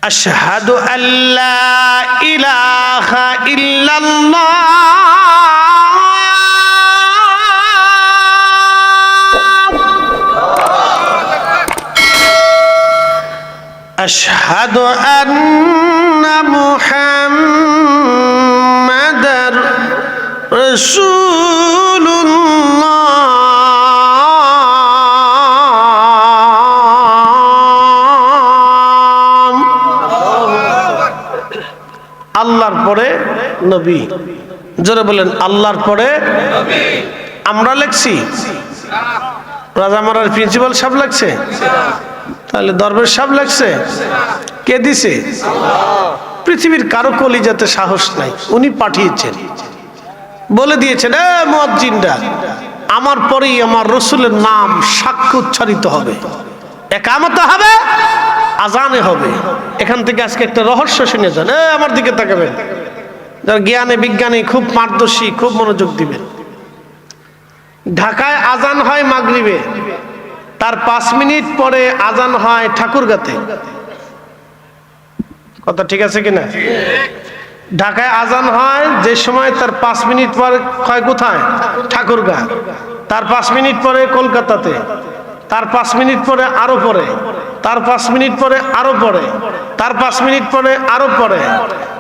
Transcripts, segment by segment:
আশহাদু আল্লা ইলাহা ইল্লাল্লাহ আশহাদু আন্না মুহাম্মাদার রাসূলুল্লাহ আল্লাহর পরে নবী। জোরে বলেন আল্লাহর পরে নবী। আমরা লিখছি, রাজামারার প্রিন্সিপাল সাহেব লাগছে, তাহলে দরবেশ সাহেব লাগছে, কে দিছে? পৃথিবীর কারো কলিজাতে সাহস নাই, উনি পাঠিয়েছেন, বলে দিয়েছেন এ মুয়াজ্জিনরা আমার পরেই আমার রসুলের নাম সাক্ষ্য উচ্চারিত হবে, একামত হবে, আজানে হবে। এখান থেকে আজকে একটা রহস্য শুনে যান, আমার দিকে তাকাবেন, যারা জ্ঞানে বিজ্ঞানে খুব পারদর্শী, খুব মনোযোগ দিবেন। ঢাকায় আজান হয় মাগরিবে, তার 5 মিনিট পরে আজান হয় ঠাকুরগাঁতে। কথা ঠিক আছে কিনা? ঢাকায় আজান হয় যে সময়, তার 5 মিনিট পরে হয় কোথায়? ঠাকুরগাঁ। তার 5 মিনিট পরে কলকাতাতে, তার 5 মিনিট পরে আরো পরে, তার 5 মিনিট পরে আরো পরে, তার 5 মিনিট পরে আরো পরে,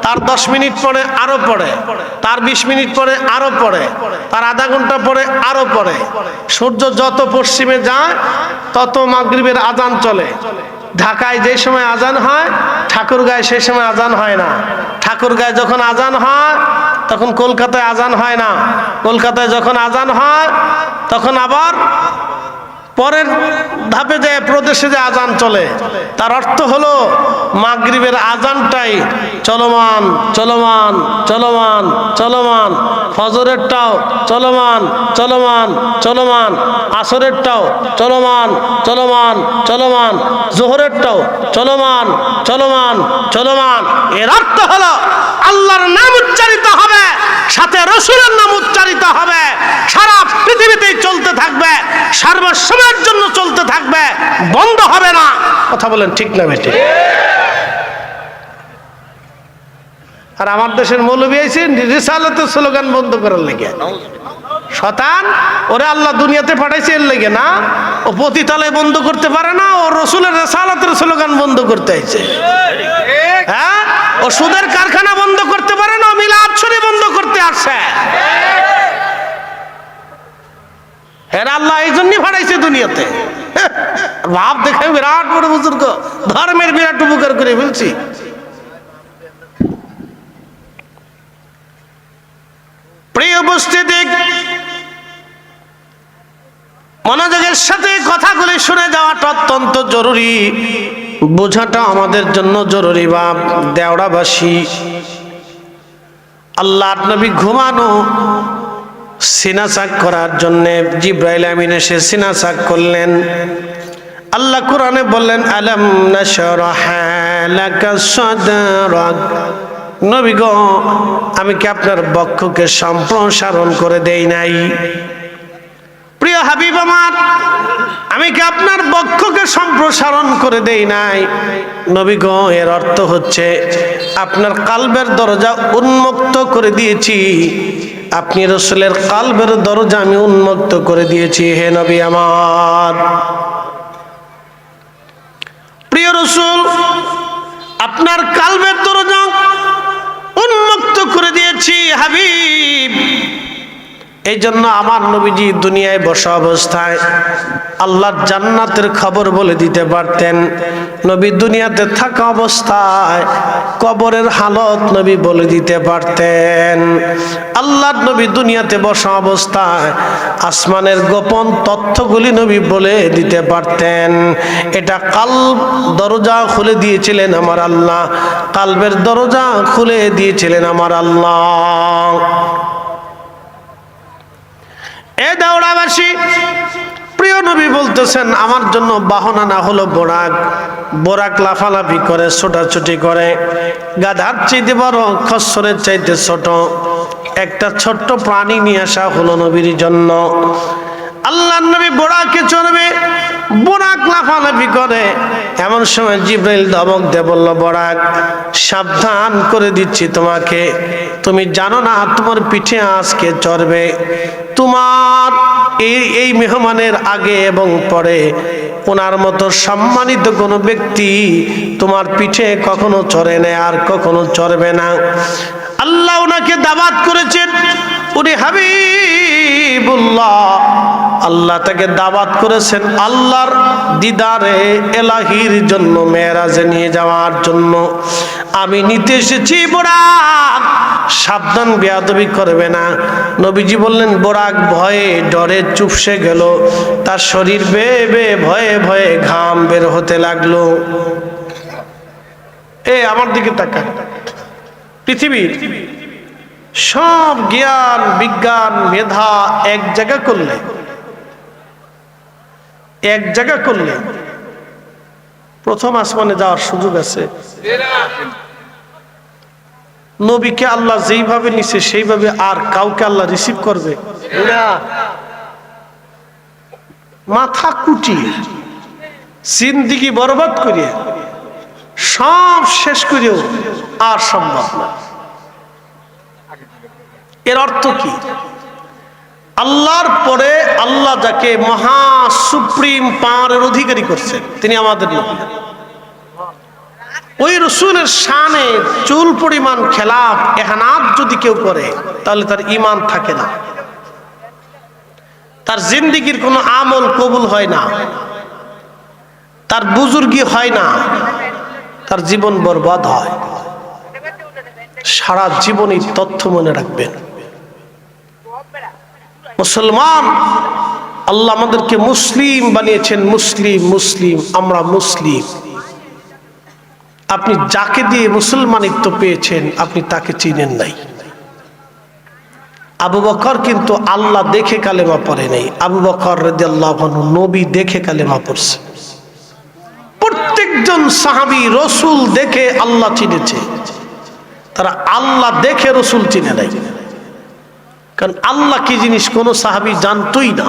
তার 10 মিনিট পরে আরো পরে, তার 20 মিনিট পরে আরো পরে, তার আধা ঘন্টা পরে আরো পরে। সূর্য যত পশ্চিমে যায় তত মাগরিবের আজান চলে। ঢাকায় যে সময় আজান হয়, ঠাকুরগাঁয় সেই সময় আজান হয় না। ঠাকুরগাঁয় যখন আজান হয় তখন কলকাতায় আজান হয় না। কলকাতায় যখন আজান হয় তখন আবার পরের ধাপে যে প্রদেশে যে আজান চলে, তার অর্থ হলো মাগরিবের আজানটাই চলমান চলমান চলমান চলমান, ফজরেরটাও চলমান চলমান চলমান, আসরেরটাও চলমান চলমান চলমান, জোহরেরটাও চলমান চলমান চলমান। এর অর্থ হলো আল্লাহর নাম উচ্চারিত হবে, সাথে রসুলের নাম উচ্চারিত হবে, সারা পৃথিবীতেই চলতে থাকবে, সর্বসময়ের জন্য চলতে থাকবে, বন্ধ হবে না। কথা বলেন ঠিক না বেটে? আর আমার দেশের মৌলবী আইছেন রিসালাতের স্লোগান বন্ধ করার লেগে। শতান ওরে আল্লাহ দুনিয়াতে পাঠাইছে এর লেগে না, ও পতিতালয় বন্ধ করতে পারে না, ও রসুলের রিসালাতের স্লোগান বন্ধ করতে আইছে। হ্যাঁ, ও সুদের কারখানা বন্ধ করতে পারে না, মিলাদ শরীফ বন্ধ করতে আসছে। এরা আল্লাহ এই জন্যই পাঠাইছে দুনিয়াতে। ভাব দেখে বিরাট বড় বুজুর্গ, ধর্মের বিরাট উপকার করে ফেলছি। প্রিয় উপস্থিতি, মনোযোগের সাথে কথাগুলি শুনে যাওয়াটা অত্যন্ত জরুরি, বোঝাটা আমাদের জন্য জরুরি। বাপ দেওড়াবাসী, আল্লাহর নবী ঘুমানো সিনা চাক করার জন্য জিব্রাইল আমিন এসে সিনা চাক করলেন। আল্লাহ কোরআনে বললেন আলাম নাশরাহ লাকা সাদরাক, নবী গো আমি কি আপনার বক্ষকে সম্প্রসারণ করে দেই নাই? প্রিয় হাবিব আমার, আমি কি আপনার বক্ষকে সম্প্রসারণ করে দেই নাই? নবী গো এর অর্থ হচ্ছে আপনার কালবের দরজা উন্মুক্ত করে দিয়েছি, আপনি রসুলের কালবের দরজা আমি উন্মুক্ত করে দিয়েছি। হে নবী আমার, প্রিয় রসুল আপনার কালবের দরজা উন্মুক্ত করে দিয়েছি হাবিব। এই জন্য আমার নবীজি দুনিয়ায় বসা অবস্থায় আল্লাহর জান্নাতের খবর বলে দিতে পারতেন। নবী দুনিয়াতে থাকা অবস্থায় কবরের হালত নবী বলে দিতে পারতেন। আল্লাহর নবী দুনিয়াতে বসা অবস্থায় আসমানের গোপন তথ্যগুলি নবী বলে দিতে পারতেন। এটা কালব দরজা খুলে দিয়েছিলেন আমার আল্লাহ, কালবের দরজা খুলে দিয়েছিলেন আমার আল্লাহ। এ দাওড়াবাসী, প্রিয় নবী বলতেছেন আমার জন্য বাহনা না হলো বোরাক। বোরাক লাফালাফি করে, ছোটাছুটি করে, গাধার চাইতে বড়, খচ্চরের চাইতে ছোট একটা ছোট্ট প্রাণী নিয়ে আসা হলো নবীর জন্য। আল্লাহর নবী বোরাকে চড়বে, বোরাক লাফালাফি করে। এমন সময় জিব্রাইল ধমক দিয়ে বলল, বোরাক সাবধান করে দিচ্ছি তোমাকে, তুমি জানো না তোমার পিঠে আজকে চড়বে। তোমার এই মেহমানের আগে এবং পরে ওনার মতো সম্মানিত কোনো ব্যক্তি তোমার পিঠে কখনো চড়ে না, আর কখনো চড়বে না। আল্লাহ ওনাকে দাওয়াত করেছেন, উনি হাবিবুল্লাহ, আল্লাহ তাকে দাওয়াত করেছেন আল্লাহর দিদারে এলাহির জন্য, মেরাজে নিয়ে যাওয়ার জন্য। আমি নিতে এসেছি বোরাক, সাবধান, বেয়াদবি করবে না। নবীজি বললেন, বোরাক ভয়ে ডরে চুপসে গেল, তার শরীর বেয়ে বেয়ে ভয়ে ভয়ে ঘাম বের হতে লাগলো। আমার দিকে তাকান, পৃথিবীর সব জ্ঞান বিজ্ঞান মেধা এক জায়গা করলে প্রথম আসমানে যাওয়ার সুযোগ আছে? নবীকে আল্লাহ যেইভাবে নিছে সেইভাবে আর কাউকে আল্লাহ রিসিভ করবে না। মাথা কুটিয়ে জিন্দেগি বরবাদ করিয়ে সব শেষ করিও আর সম্ভব না। এর অর্থ কি? আল্লাহর পরে আল্লাহ যাকে মহা সুপ্রিম পাওয়ারের অধিকারী করছেন তিনি আমাদের নবী। ওই রসুলের শানে চুল পরিমাণ খেলাফ এহানাত যদি কেউ করে তাহলে তার ঈমান থাকে না, তার জিন্দেগির কোনো আমল কবুল হয় না, তার বুজুর্গি হয় না, তার জীবন বরবাদ হয়। সারা জীবনই তথ্য মনে রাখবেন। মুসলমান, আল্লাহ আমাদেরকে মুসলিম বানিয়েছেন, মুসলিম মুসলিম, আমরা মুসলিম। আপনি যাকে দিয়ে মুসলমানিত্ব পেয়েছেন আপনি তাকে চিনেন নাই। আবু বকর কিন্তু আল্লাহ দেখে কালেমা পড়ে নাই, আবু বকর রাদিয়াল্লাহু আনহু নবী দেখে কালেমা পড়ছে। প্রত্যেকজন সাহাবী রসুল দেখে আল্লাহ চিনেছে, তারা আল্লাহ দেখে রসুল চিনে নাই। কারণ আল্লাহ কি জিনিস কোন সাহাবী জানতই না।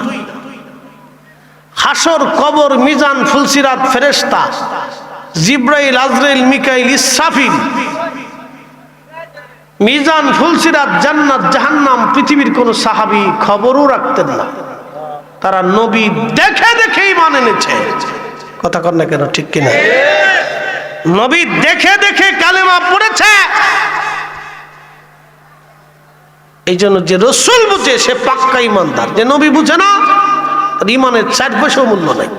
হাসর, কবর, মিজান, ফুলসিরাত, ফেরেশতা, জিব্রাইল, আজরাইল, মিকাইল, ইসরাফিল, মিজান, ফুলসিরাত, জান্নাত, জাহান্নাম, পৃথিবীর কোন সাহাবী খবরও রাখতেন না। তারা নবী দেখে দেখেই ঈমান এনেছে। কথা কর না কেন, ঠিক কিনা? নবী দেখে দেখে কালেমা পড়েছে। এই জন্য যে রসুল বুঝে সে পাক্কা ইমানদার, যে নবী বুঝে না তার ইমানের 4 পয়সা মূল্য নাই।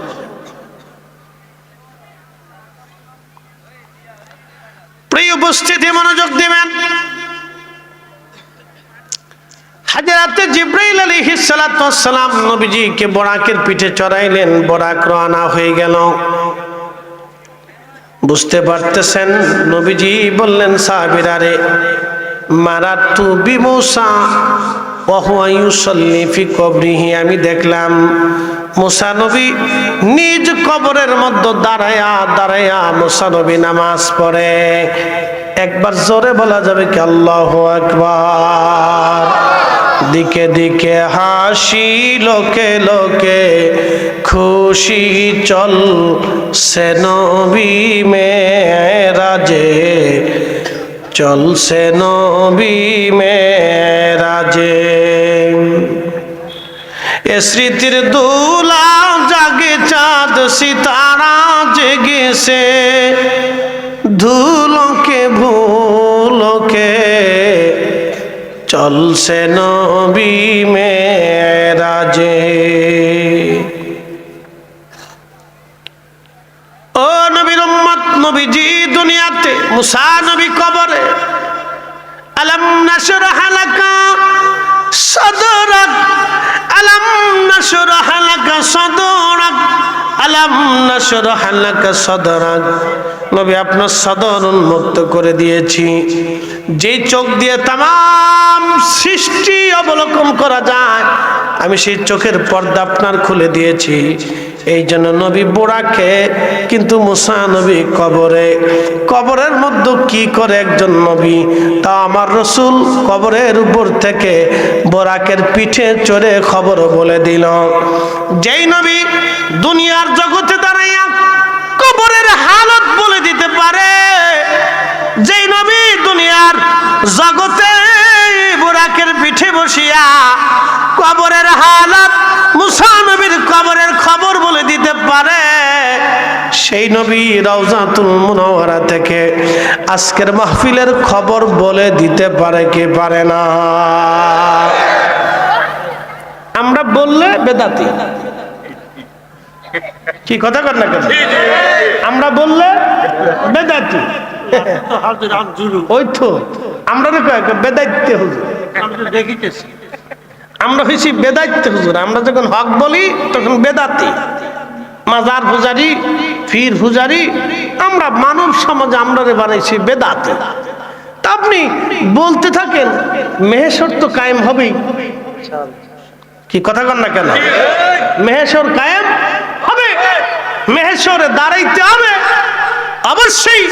প্রিয় উপস্থিতি, মনোযোগ দিবেন। হযরত জিবরাইল আলাইহিস সালাতু ওয়াস সালাম নবীজিকে বোরাকের পিঠে চড়াইলেন। বোরাক রওনা হয়ে গেল। বুঝতে পারতেছেন, নবীজি বললেন সাহাবীরা রে, মারাতু বিমুসা ওয়া হুয়া ইউসাল্লি ফি কবরিহি, আমি দেখলাম মুসা নবী নিজ কবরের মধ্যে দাঁড়ায়া দাঁড়ায়া মুসা নবী নামাজ পড়ে। একবার জোরে বলা যাবে কি আল্লাহু আকবার? দিকে দিকে হাসি, লোকে লোকে খুশি, চল সে নবী মেরাজে, চলছে নবী মেরাজে। এ স্মৃতির দোলা জাগে, চাঁদ সিতারা জেগেছে, ধুলোকে ভুলোকে চলছে নবী মেরাজে। ও নবীর উম্মত, নবীজি দুনিয়াতে, মুসা নবী কবরে। আলাম নাশরাহ লাকা সাদরাক, আলাম নাশরাহ লাকা সাদরাক, আলাম নাশরাহ লাকা সাদরাক। নবী আপনার সদর উন্মুক্ত করে দিয়েছি। যে চোখ দিয়ে তামাম সৃষ্টি অবলোকন করা যায়, আমি সেই চোখের পর্দা আপনার খুলে দিয়েছি। এই জন্য নবী বোরাকে, কিন্তু মুসা নবী কবরে। কবরের মধ্যে কি করে একজন নবী? তা আমার রসুল কবরের উপর থেকে বোরাকের পিঠে চড়ে খবর বলে দিল। যেই নবী দুনিয়ার জগতে দাঁড়াইয়া কবরের হালত বলে দিতে পারে, যেই নবী দুনিয়ার জগতে বোরাকের পিঠে বসিয়া কবরের হালত, মুসা নবীর কবরের খবর বলে দিতে পারে, সেই নবী রওজাতুল মুনাওয়ারা থেকে আজকের মাহফিলের খবর বলে দিতে পারে কি পারে না? আমরা বললে বেদাতি। কি কথা কর না কেন? আমরা বললে বেদাতি। ওই তো আমরা বেদাইতে হুজুর, আমরা হয়েছি বেদাইতে হুজুর। আমরা যখন হক বলি তখন বেদাতি, মাজার পূজারি, পীর পূজারি। আমরা মানব সমাজে আমরা বানাইছি বেদাতি। তা আপনি বলতে থাকেন, মেহেশর তো কায়েম হবেই। কি কথা কর না কেন? মেহেশর কায়েম হবে, মেহেশরে দাঁড়াইতে হবে। অবশ্যই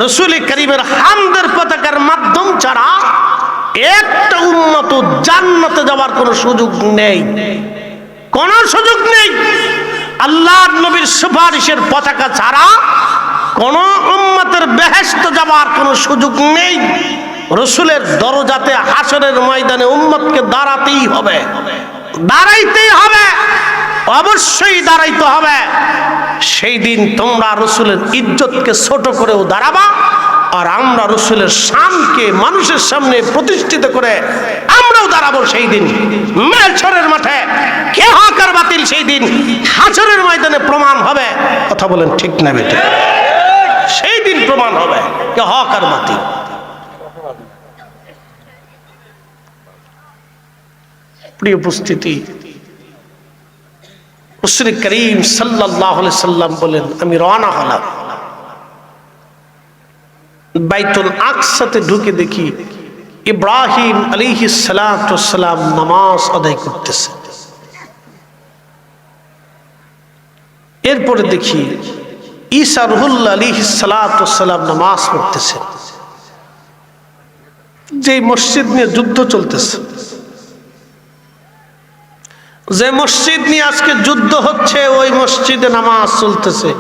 রাসূল করিমের হামদের পতাকার মাধ্যম ছাড়া একটা উম্মত জান্নাতে যাওয়ার কোনো সুযোগ নেই, কোনো সুযোগ নেই। আল্লাহর নবীর সুপারিশের পতাকা ছাড়া কোন উম্মতের বেহেশত যাওয়ার কোনো সুযোগ নেই। রাসূলের দরজাতে হাসরের ময়দানে উম্মতকে দাঁড়াতেই হবে, দাঁড়াইতেই হবে, অবশ্যই দাঁড়াইতে হবে। সেই দিন তোমরা রাসূলের ইজ্জতকে ছোট করেও দাঁড়াবা, আর আমরা রাসূলের শানকে মানুষের সামনে প্রতিষ্ঠিত করে আমরাও দাঁড়াবো সেই দিন মেহশরের মাঠে। কে হক আর বাতিল সেই দিন হাসরের ময়দানে প্রমাণ হবে। কথা বলেন ঠিক না বেঠিক? সেই দিন প্রমাণ হবে কে হক আর বাতিল। প্রিয় উপস্থিতি, রাসূল করিম সাল্লাল্লাহু আলাইহি সাল্লাম বলেন, আমি রওনা হলাম, বাইতুল আকসাতে ঢুকে দেখি ইব্রাহিম আলাইহিস সালাতু ওয়াস সালাম নামাজ আদায় করতেছে। এরপরে দেখি ঈসা রুহুল্লাহ আলাইহিস সালাতু ওয়াস সালাম নামাজ পড়তেছে। যে মসজিদ নিয়ে যুদ্ধ চলতেছে, যে মসজিদ নিয়ে আজকে যুদ্ধ হচ্ছে, ওই মসজিদে নামাজ চলতেছে।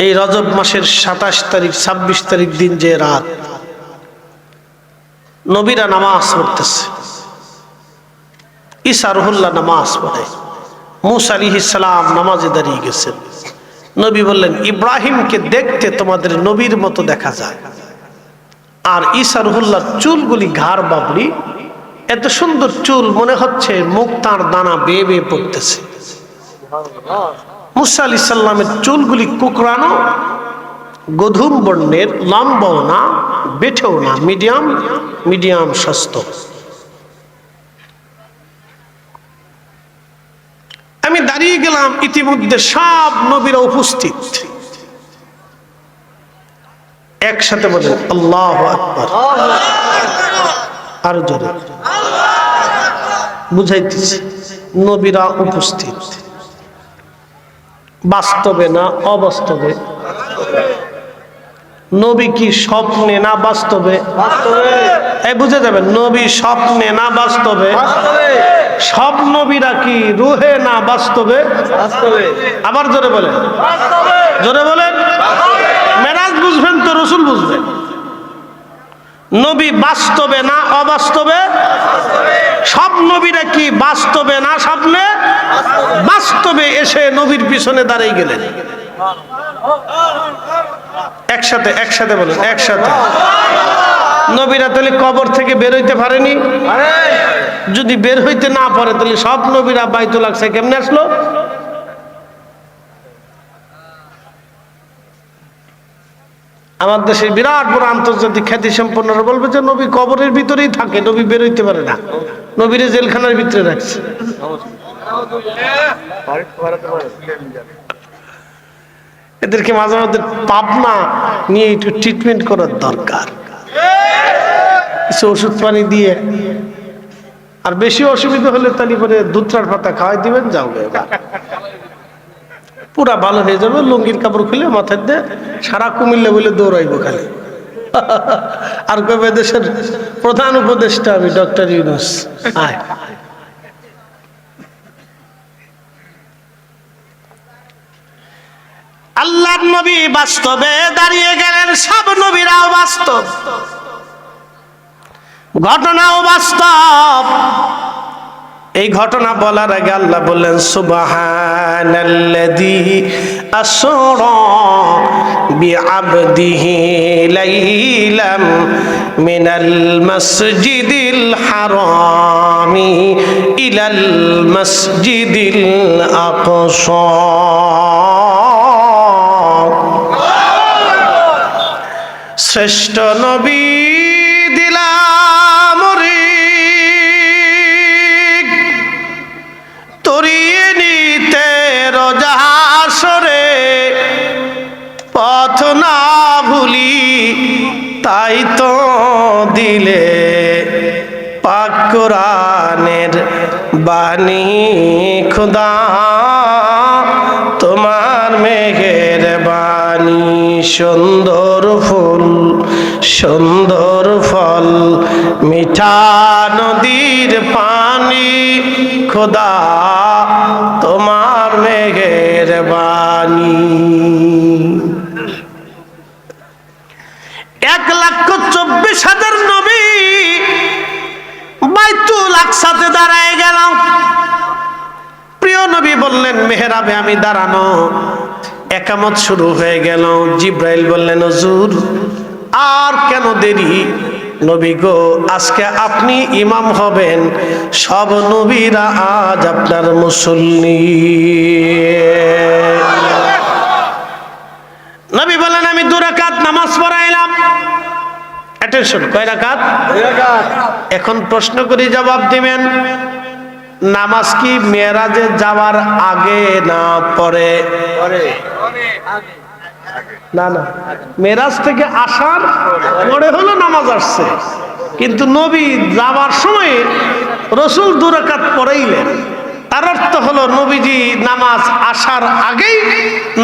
এই রজব মাসের 27 তারিখ 26 তারিখ দিন যে রাত, নবীরা নামাজ পড়তেছে। ঈসা রুহুল্লাহ নামাজ পড়ে, মূসা আলাইহিস সালাম নামাজে দাঁড়িয়ে গেছেন। নবী বললেন, ইব্রাহিমকে দেখতে তোমাদের নবীর মতো দেখা যায়, আর ঈসা রুহুল্লাহর চুলগুলি ঘাড় বাবড়ি, এত সুন্দর চুল, মনে হচ্ছে মুক্তার দানা বেয়ে বেয়ে পড়তেছে। মূসা আলাইহিস সালামের চুলগুলি কুকরানো, গধূম বর্ণের, লম্বাও না বেঠেও না, মিডিয়াম মিডিয়াম স্বাস্থ্য। আমি দাঁড়িয়ে গেলাম, ইতিমধ্যে সব নবীরা উপস্থিত। একসাথে বলেন আল্লাহু আকবার। আরো জোরে বুঝাইতেছি, নবীরা উপস্থিত। বাস্তবে না অবাস্তবে? নবী কি স্বপ্নে না বাস্তবে? এই বুঝে যাবেন, নবী স্বপ্নে না বাস্তবে? সব নবীরা কি রুহে না বাস্তবে? আবার জোরে বলেন, জোরে বলেন। মেরাজ বুঝবেন তো রাসূল বুঝবেন। নবী বাস্তবে না অবাস্তবে? সব নবীরা কি বাস্তবে না স্বপ্নে? বাস্তবে এসে নবীর পিছনে দাঁড়িয়ে গেলেন। একসাথে একসাথে বলেন, একসাথে। নবীরা তাহলে কবর থেকে বের হইতে পারেনি? যদি বের হইতে না পারে তাহলে সব নবীরা বাইতুল আকসায় কেমনে আসলো? আমার দেশের বিরাট বড় আন্তর্জাতিক খ্যাতি সম্পন্নরা বলবে যে নবী কবরের ভিতরেই থাকে, নবী বের হইতে পারে না, নবীরে জেলখানার ভিতরে রাখছে। এদেরকে মাঝে মাঝে পাবনা নিয়ে একটু ট্রিটমেন্ট করার দরকার, কিছু ওষুধ পানি দিয়ে আর বেশি অসুবিধা হলে তাহলে পরে দুধটার পাতা খাওয়াই দিবেন, যাও পুরা ভালো হয়ে যাবে। লুঙ্গির কাপড় খুলে মাথায় দিয়ে সারা কুমিল্লা বলে দৌড়াইবো খালি। আর কবে দেশের প্রধান উপদেষ্টা আমি ডক্টর ইউনূস। আল্লাহর নবী বাস্তবে দাঁড়িয়ে গেলেন, সব নবীরাও বাস্তব, ঘটনাও বাস্তব। এই ঘটনা বলার আগে আল্লাহ বললেন সুবহানাল্লাযী আসরা বিআবদিহি লাইলাম মিনাল মাসজিদিল হারামি ইলাল মাসজিদিল আকসা। শ্রেষ্ঠ নবী দিলাম তরিয়ে নিতে রোজাসরে, পথ না ভুলি তাই তো দিলে পাক কোরআনের বাণী খুদা, তোমার মেঘের বাণী সুন্দর ফুল সুন্দর ফল, মিঠা নদীর পানি খোদা, তোমার মেঘের বাণী। 1,24,000 নবী বাইতুল আকসাতে দাঁড়ায় গেল। প্রিয় নবী বললেন মেহরাবে আমি দাঁড়ানো। একামত শুরু হয়ে গেল। জিব্রাইল বললেন হুজুর আর কেন দেরি? নবী গো, আজকে আপনি ইমাম হবেন, সব নবীরা আজ আপনার মুসল্লি। নবী বললেন আমি 2 রাকাত নামাজ পড়াইলাম। অ্যাটেনশন, কয় রাকাত? 2 রাকাত। এখন প্রশ্ন করি, জবাব দিবেন। নামাজ কি মেরাজে যাওয়ার আগে না পরে? না না, মেরাজ থেকে আসার পরে হলো নামাজ আসছে, কিন্তু নবী যাওয়ার সময় রাসূল 2 রাকাত পড়াইলেন। তার অর্থ হলো নবীজি নামাজ আসার আগেই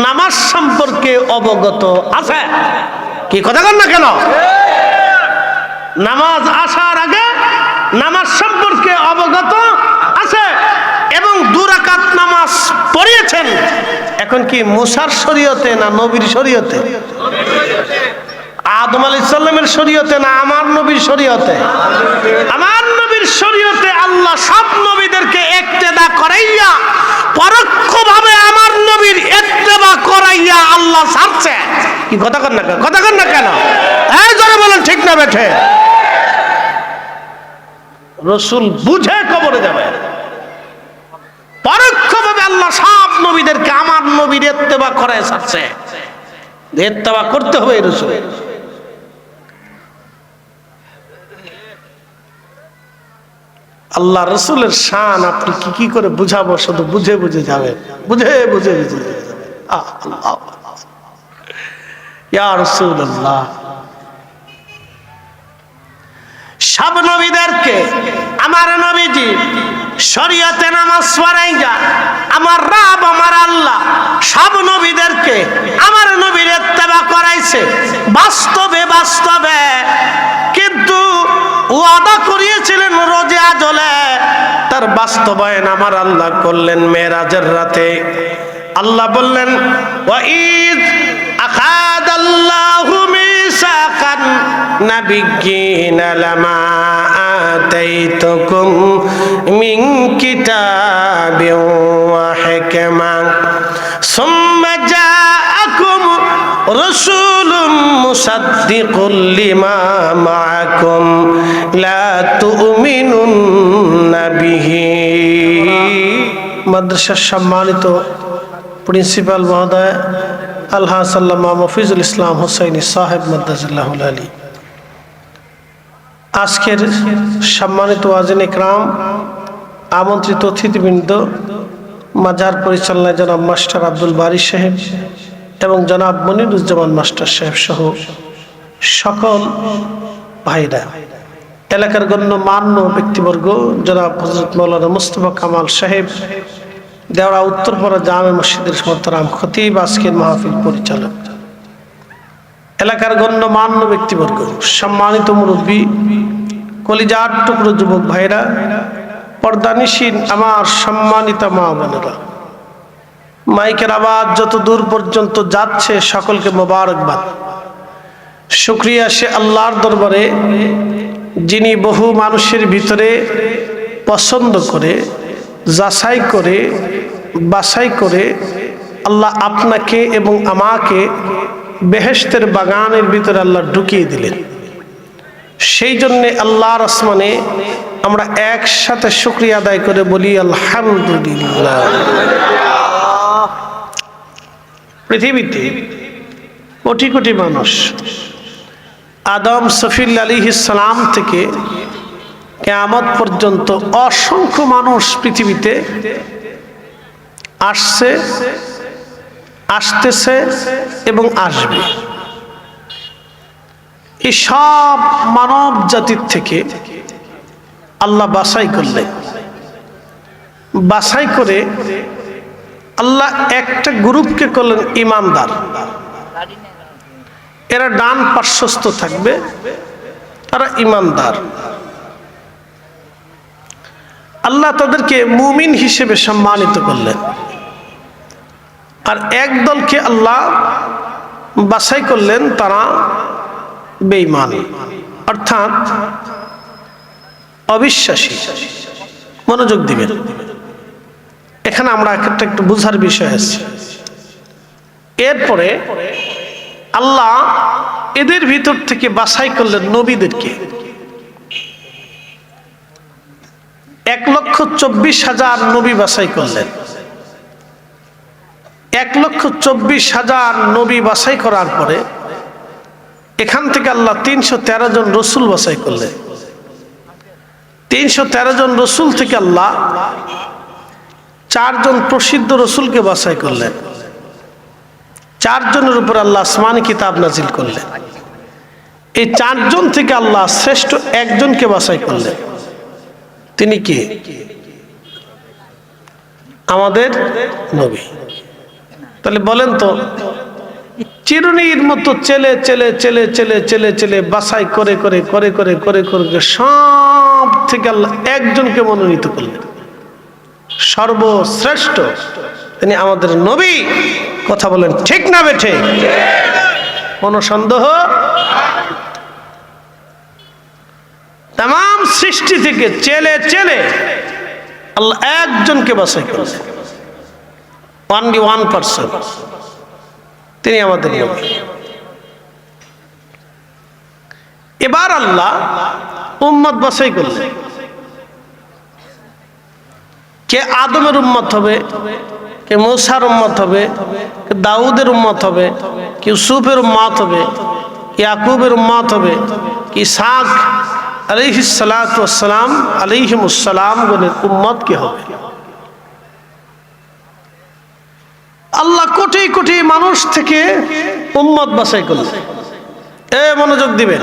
নামাজ সম্পর্কে অবগত আছে। কি কথা বলেন না কেন? নামাজ আসার আগে নামাজ সম্পর্কে অবগত আছে এবং 2 রাকাত নামাজ পড়িয়েছেন। এখন কি মুসার শরীয়তে না নবীর শরীয়তে? আদম আলাইহিস সালামের শরীয়তে না আমার নবীর শরীয়তে? আমার নবীর শরীয়তে। আল্লাহ সব নবীদেরকে ইক্তেদা করাইয়া পরোক্ষভাবে আমার নবীর ইত্তেবা করাইয়া আল্লাহ ছাড়ছে। কি কথা কন না, কথা কন না কেন? এই জোরে বলেন ঠিক না বেঠে? রাসূল বুঝে কবরে যাবে। পরোক্ষভাবে আল্লাহ সব নবীদেরকে আমার নবীর ইত্তেবা করায় ছাড়ছে। ইত্তেবা করতে হবে রাসূল। আল্লাহ রাসূলের শান আপনি কি করে বুঝাবো? শুধু বুঝে বুঝে যাবেন, বুঝে বুঝে বুঝে যাবেন। আল্লাহ ইয়া রাসূলুল্লাহ, সব নবীদেরকে আমার নবীজি শরীয়তে নামাজ পড়াইয়া আমার রব আমার আল্লাহ সব নবীদেরকে আমার নবীর ইত্তেবা করাইছে বাস্তবে বাস্তবে। কিন্তু ওয়াদা করিয়েছিলেন রোজে আজলে, তার বাস্তবায়ন আমার আল্লাহ করলেন মেরাজের রাতে। আল্লাহ বললেন ওয়াইদ আখাদাল্লাহু মিসাকান নাবিয়্যিনা লামা আতাইতুকুম মিন কিতাবিন ওয়া হিকমা সুম্মা জাআকুম রাসূলুম মুসাদ্দিকুল লিমা মাআকুম লা তুমিনুন্না বিহি। মাদ্রাসার সম্মানিত প্রিন্সিপাল মহোদয় আলহাজ আল্লামা মফিজুল ইসলাম হুসাইনি সাহেব মাদ্দাজিল্লাহুল আলী, আজকের সম্মানিত ওয়াজিন ইকরাম, আমন্ত্রিত অতিথিবৃন্দ, মাজার পরিচালনায় জনাব মাস্টার আব্দুল বারী সাহেব এবং জনাব মনিরুজ্জামান মাস্টার সাহেব সহ সকল ভাইরা, এলাকার গণ্যমান্য ব্যক্তিবর্গ জনাব হযরত মাওলানা মুস্তাফা কামাল সাহেব, দেওয়া উত্তরপাড়া জামে মসজিদের মোহতারাম খতিব, আজকের মাহফিল পরিচালক, এলাকার গণ্যমান্য ব্যক্তিবর্গ, সম্মানিত মুরব্বী, কলিজার টুকরো যুবক ভাইরা, পর্দানিশীন আমার সম্মানিত মা বোনেরা, মাইকের আওয়াজ যত দূর পর্যন্ত যাচ্ছে সকলকে মোবারকবাদ। শুকরিয়া সে আল্লাহর দরবারে যিনি বহু মানুষের ভিতরে পছন্দ করে, যাচাই করে, বাছাই করে আল্লাহ আপনাকে এবং আমাকে বেহেশতের বাগানের ভিতরে আল্লাহ ঢুকিয়ে দিলেন। সেই জন্যে আল্লাহর আসমানে আমরা একসাথে শুকরিয়া আদায় করে বলি আলহামদুলিল্লাহ। পৃথিবীতে কোটি কোটি মানুষ, আদম সফিল আলাইহিস সালাম থেকে কিয়ামত পর্যন্ত অসংখ্য মানুষ পৃথিবীতে আসছে, আসতেছে এবং আসবে। এই সব মানব জাতির থেকে আল্লাহ বাছাই করলেন। বাছাই করে আল্লাহ একটা গ্রুপকে করলেন ঈমানদার। এরা ডান পার্শ্বস্থ থাকবে, তারা ঈমানদার। আল্লাহ তাদেরকে মুমিন হিসেবে সম্মানিত করলেন। আর এক দলকে আল্লাহ বাছাই করলেন, তারা বেঈমান, অর্থাৎ অবিশ্বাসী। মনোযোগ দিবেন, এখানে আমরা একটা একটু বুঝার বিষয় আছে। এরপরে আল্লাহ এদের ভিতর থেকে বাছাই করলেন নবীদেরকে। 1,24,000 নবী বাছাই করলেন। 1,24,000 নবী বাছাই করার পরে এখান থেকে আল্লাহ 313 জন রসুল বাছাই করলেন। 313 জন রসুল থেকে আল্লাহ 4 জন প্রসিদ্ধ রসুলকে বাছাই করলেন। 4 জনের উপর আল্লাহ আসমানি কিতাব নাজিল করলেন। এই 4 জন থেকে আল্লাহ শ্রেষ্ঠ একজনকে বাছাই করলেন। তিনি কে? আমাদের নবী। তাহলে বলেন তো, চিরুনির মতো চেলে চেলে চেলে চেলে চেলে চেলে বাছাই করে করে করে করে করে করে সব থেকে আল্লাহ একজনকে মনোনীত করলেন সর্বশ্রেষ্ঠ, তিনি আমাদের নবী। কথা বলেন ঠিক না বেঠে? কোন সন্দেহ? তাম সৃষ্টি থেকে চেলে চেলে আল্লাহ একজনকে বাছাই করলেন, অনলি 1%, তিনি আমাদের নবী। এবার আল্লাহ উম্মত বাছাই করলেন। কে আদমের উম্মত হবে, কে মূসার উম্মত হবে, কে দাউদের উম্মত হবে, কে ইউসুফের উম্মত হবে, কে ইয়াকুবের উম্মত হবে, কে ইসহাক আলাইহিস সালাতু ওয়াস সালাম আলাইহিমুস সালাম গণের উম্মত কে হবে। আল্লাহ কোটি কোটি মানুষ থেকে উম্মত বাছাই করলেন। মনোযোগ দিবেন,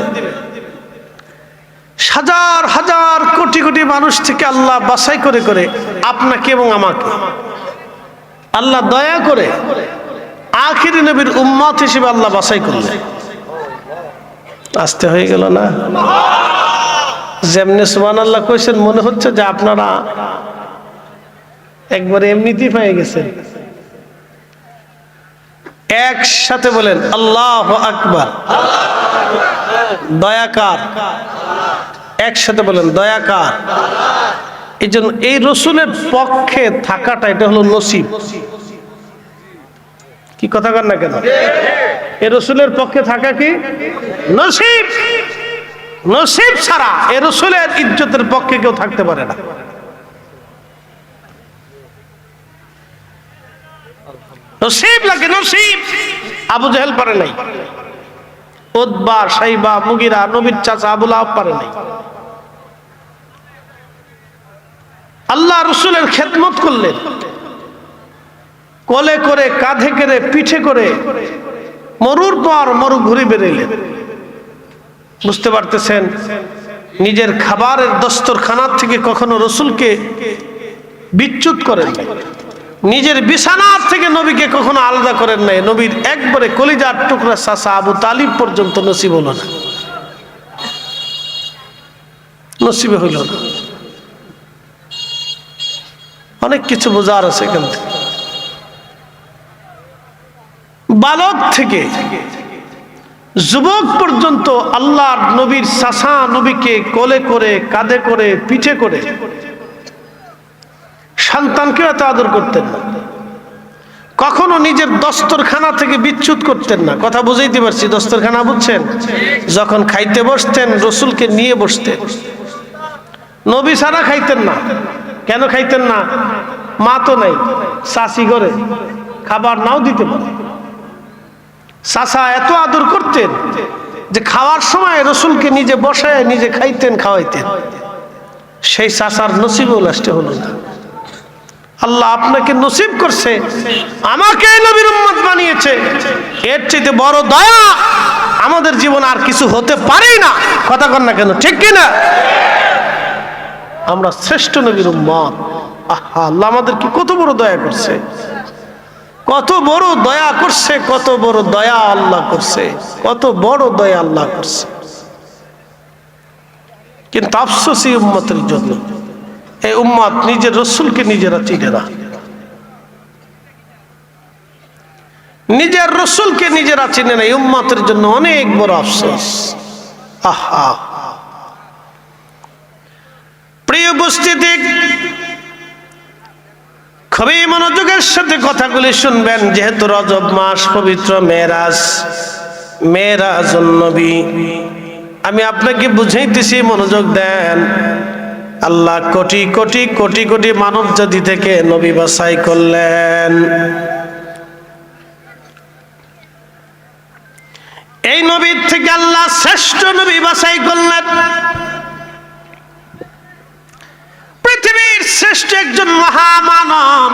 হাজার হাজার কোটি কোটি মানুষ থেকে আল্লাহ বাছাই করে করে আপনাকে এবং আমাকে আল্লাহ দয়া করে আখিরি নবীর উম্মত হিসেবে আল্লাহ বাছাই করলেন। আসতে হয়ে গেল না? যেমনি সুবহানাল্লাহ কইছেন, মনে হচ্ছে যে আপনারা একবারে এমনিতেই পেয়ে গেছেন। একসাথে বলেন আল্লাহু আকবার। দয়াকার, একসাথে বলেন দয়াকার। এই জন্য এই রসুলের পক্ষে থাকাটা এটা হলো নসিব। কি কথা কর না কেন? এই রসুলের পক্ষে থাকা কি নসিব। নসিব ছাড়া এই রসুলের ইজ্জতের পক্ষে কেউ থাকতে পারে না। নসিব লাগে, নসিব। আবু জাহেল পারে নাই, উতবা, শাইবা, মুগিরা, নবীর চাচা আবু লাহাব পারে নাই। আল্লাহ রসুলের খেদমত করলেন, কোলে করে, কাঁধে করে, পিঠে করে মরুর পর মরু ঘুরে বেরোলেন। বুঝতে পারতেছেন? নিজের খাবারের দস্তরখানার থেকে কখনো রসুলকে বিচ্যুত করেন নাই, নিজের বিছানার থেকে নবীকে কখনো আলাদা করেন নাই। নবীর একবারে কলিজার টুকরা চাচা আবু তালিব পর্যন্ত নসিব হলো না, নসিবে হইল না। অনেক কিছু বোঝার আছে এখান থেকে। বালক থেকে যুবক পর্যন্ত আল্লাহর নবীর চাচা নবীকে কোলে করে, কাঁধে করে, পিঠে করে সন্তানকে এত আদর করতেন না, কখনো নিজের দস্তরখানা থেকে বিচ্যুত করতেন না। কথা বুঝাইতে পারছি? দস্তরখানা বুঝছেন? যখন খাইতে বসতেন রসুলকে নিয়ে বসতেন, নবী ছাড়া খাইতেন না। কেন খাইতেন না? মা তো নাই, চাচি করে খাবার নাও দিতে পারে। চাচা এত আদর করতেন যে খাওয়ার সময় রসুলকে নিজে বসায় নিজে খাইতেন, খাওয়াইতেন। সেই চাচার নসিবও লাস্টে হলো না। আল্লাহ আপনাকে নসিব করছে, আমাকে নবীর উম্মত বানিয়েছে, এর চাইতে বড় দয়া আমাদের জীবন আর কিছু হতে পারেই না। কথা কন না কেন? ঠিক কিনা? আমরা শ্রেষ্ঠ নবীর উম্মত। আহা, আল্লাহ আমাদেরকে কত বড় দয়া করছে, কত বড় দয়া করছে, কত বড় দয়া আল্লাহ করছে, কত বড় দয়া আল্লাহ করছে। কিন্তু আফসোস এই উম্মতের জন্য, এই উম্মত নিজের রসুলকে নিজেরা চিনে না, নিজের রসুলকে নিজেরা চিনে না। এই উম্মতের জন্য অনেক বড় আফসোস। আহা, প্রিয় উপস্থিতি, খুবই মনোযোগের সাথে কথাগুলি শুনবেন, যেহেতু রজব মাস, পবিত্র মেরাজ, মেরাজুন নবী। আমি আপনাকে বুঝাইতেছি, মনোযোগ দেন। আল্লাহ কোটি কোটি কোটি কোটি মানব জাতি থেকে নবী বাছাই করলেন। এই নবীর থেকে আল্লাহ শ্রেষ্ঠ নবী বাছাই করলেন। পৃথিবীর শ্রেষ্ঠ একজন মহামানব,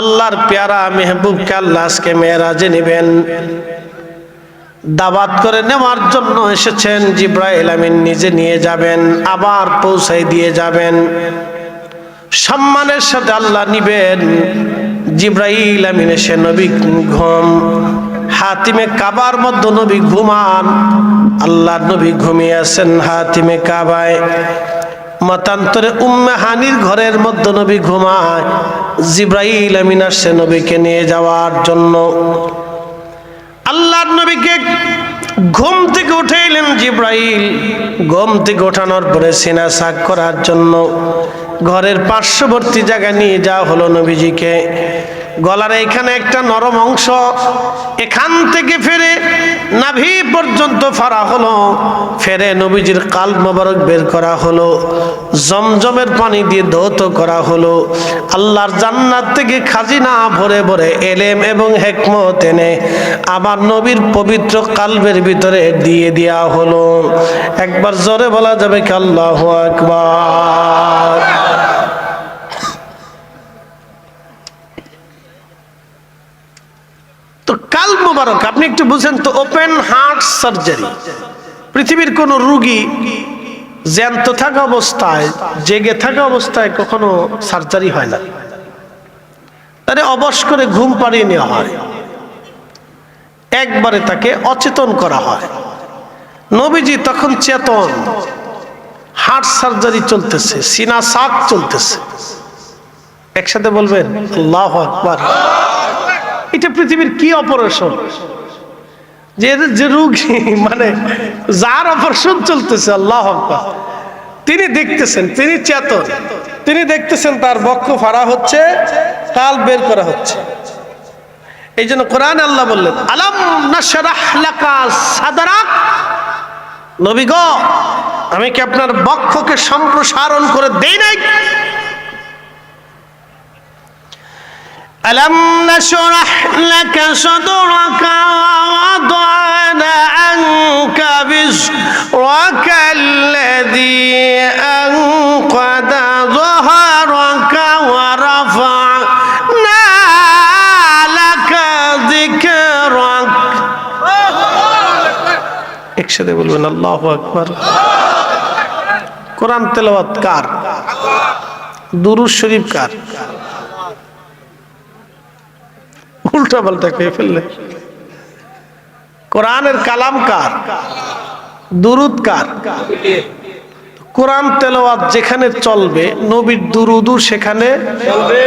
আল্লাহর পেয়ারা মেহবুবকে আল্লাহ আজকে মেরাজে নেবেন। দাওয়াত করে নেওয়ার জন্য এসেছেন। জিব্রাইল আমিন নিজে নিয়ে যাবেন, আবার পৌঁছাই দিয়ে যাবেন। সম্মানের সাথে আল্লাহ নিবেন। জিব্রাইল আমিন এসে নবী ঘুম, হাতিমে কাবার মধ্যে নবী ঘুমান। আল্লাহর নবী ঘুমিয়ে আছেন হাতিমে কাবায়। মতান্তরে উম্মে হানির ঘরের মধ্যে নবী ঘুমায়। জিব্রাইল আমিন আসছে নবীকে নিয়ে যাওয়ার জন্য। আল্লাহর নবীকে ঘুম থেকে উঠাইলেন জিব্রাইল। ঘুম থেকে ওঠানোর পরে সিনা সাক করার জন্য ঘরের পার্শ্ববর্তী জায়গায় নিয়ে যাওয়া হলো নবীজিকে। গলার এখানে একটা নরম অংশ, এখান থেকে ফেরে নাভি পর্যন্ত ফাড়া হলো। ফেরে নবীজির কাল্ব মোবারক বের করা হলো, জমজমের পানি দিয়ে ধৌত করা হলো। আল্লাহর জান্নাত থেকে খাজিনা ভরে ভরে এলেম এবং হিকমত এনে আবার নবীর পবিত্র কাল্বের ভিতরে দিয়ে দেওয়া হলো। একবার জোরে বলা যাবে কি আল্লাহু আকবার? তো কাল্ব মোবারক আপনি একটু বুঝেন তো, ওপেন হার্ট সার্জারি। পৃথিবীর কোন রোগী জ্যান্ত থাকা অবস্থায়, জেগে থাকা অবস্থায় কখনো সার্জারি হয় না, তারে অবশ করে ঘুম পাড়িয়ে নেওয়া হয়, একবারে তাকে অচেতন করা হয়। নবীজি তখন চেতন, হার্ট সার্জারি চলতেছে, সিনা সাক চলতেছে। একসাথে বলবেন আল্লাহু আকবার। এটা পৃথিবীর কি অপারেশন যে রোগী, মানে যার অপারেশন চলতেছে, আল্লাহু আকবার, তিনি দেখতেছেন, তিনি চেতন, তিনি দেখতেছেন তার বক্ষ ফাড়া হচ্ছে, কাল বের করা হচ্ছে। এই জন্য কোরআনে আল্লাহ বললেন আলাম নাশরাহ লাকা সাদরাক, নবী গো আমি কি আপনার বক্ষকে সম্প্রসারণ করে দেই নাই? ألم نشرح لك صدرك ووضعنا عنك وزرك الذي أنقض ظهرك ورفعنا لك ذكرك। একসাথে বলবেন আল্লাহু আকবার। কোরআন তেলাওয়াত কার? দুরূদ শরীফ কার? উল্টা পাল্টা কে ফেললে। কোরআনের কালাম কার? দুরূদ কার? কোরআন তেলাওয়াত যেখানে চলবে নবীর দুরূদও সেখানে চলবে।